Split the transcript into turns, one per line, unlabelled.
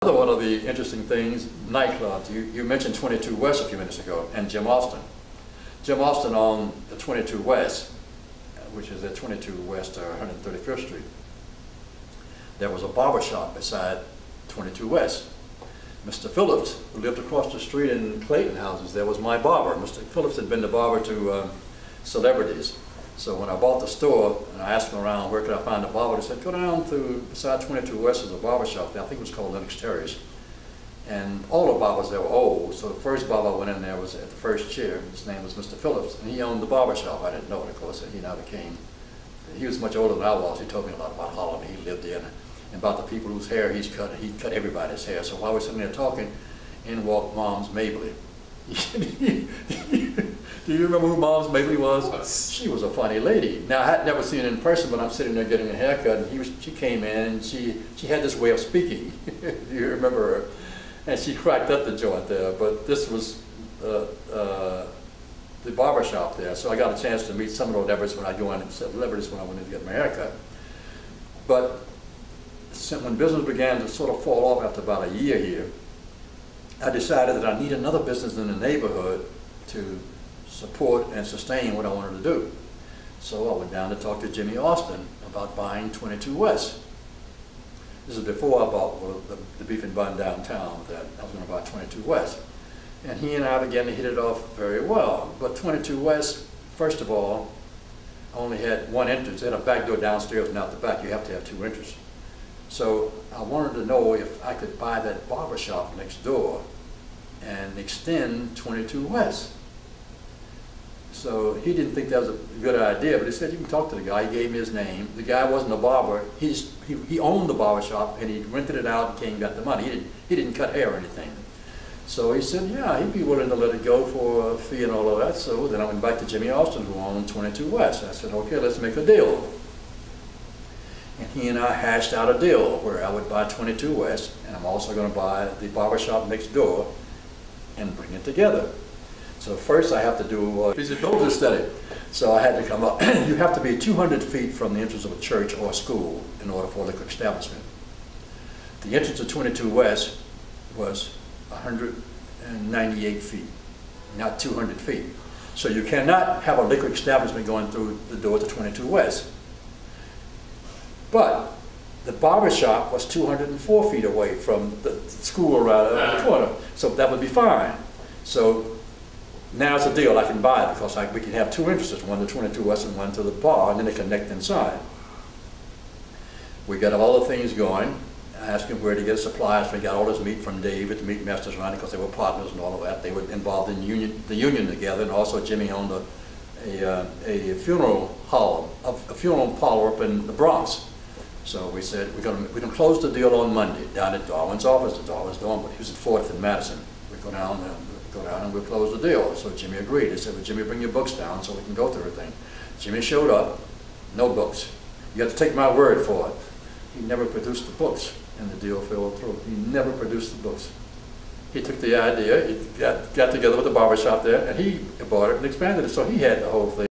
Another one of the interesting things, nightclubs. You mentioned 22 West a few minutes ago, and Jim Austin. Jim Austin owned the 22 West, which is at 22 West 135th Street. There was a barber shop beside 22 West. Mr. Phillips, who lived across the street in Clayton houses, there was my barber. Mr. Phillips had been the barber to celebrities. So when I bought the store and I asked him around where could I find a barber, they said go down to beside 22 West is a barber shop there. I think it was called Lennox Terry's. And all the barbers there were old, so the first barber I went in there was at the first chair. His name was Mr. Phillips, and he owned the barber shop. I didn't know it, of course, and he now became, he was much older than I was. He told me a lot about Holland. He lived there, and about the people whose hair he's cut. He cut everybody's hair. So while we're sitting there talking, in walked Moms Mabley. Do you remember who Moms Mabley was? She was a funny lady. Now, I had never seen her in person, but I'm sitting there getting a haircut, and she came in, and she had this way of speaking. You remember her? And she cracked up the joint there, but this was the barber shop there, so I got a chance to meet some of those celebrities when I went in to get my haircut. But when business began to sort of fall off after about a year here, I decided that I need another business in the neighborhood to support and sustain what I wanted to do. So I went down to talk to Jimmy Austin about buying 22 West. This is before I bought the Beef and Bun downtown, that I was going to buy 22 West. And he and I began to hit it off very well. But 22 West, first of all, only had one entrance. It had a back door downstairs and out the back. You have to have two entrances. So I wanted to know if I could buy that barber shop next door and extend 22 West. So he didn't think that was a good idea, but he said, you can talk to the guy. He gave me his name. The guy wasn't a barber. He owned the barber shop, and he rented it out and came and got the money. He didn't cut hair or anything. So he said, yeah, he'd be willing to let it go for a fee and all of that. So then I went back to Jimmy Austin, who owned 22 West. I said, okay, let's make a deal. And he and I hashed out a deal where I would buy 22 West, and I'm also going to buy the barber shop next door and bring it together. So first I have to do a feasibility study. So I had to come up. You have to be 200 feet from the entrance of a church or a school in order for a liquor establishment. The entrance of 22 West was 198 feet, not 200 feet. So you cannot have a liquor establishment going through the door to 22 West. But the barber shop was 204 feet away from the school around the corner, so that would be fine. So now it's a deal. I can buy it because we can have two entrances, one to 22 West and one to the bar, and then they connect inside. We got all the things going. I asked him where to get supplies. We got all this meat from David, the meat masters around it, because they were partners and all of that. They were involved in the union together, and also Jimmy owned a funeral hall, a funeral parlor up in the Bronx. So we said we can close the deal on Monday down at Darwin's office. Darwin's doing, but he was at 4th and Madison. We go down and we'll close the deal. So Jimmy agreed. He said, well, Jimmy, bring your books down so we can go through everything. Jimmy showed up, no books. You have to take my word for it. He never produced the books, and the deal fell through. He never produced the books. He took the idea, he got together with the barber shop there, and he bought it and expanded it. So he had the whole thing.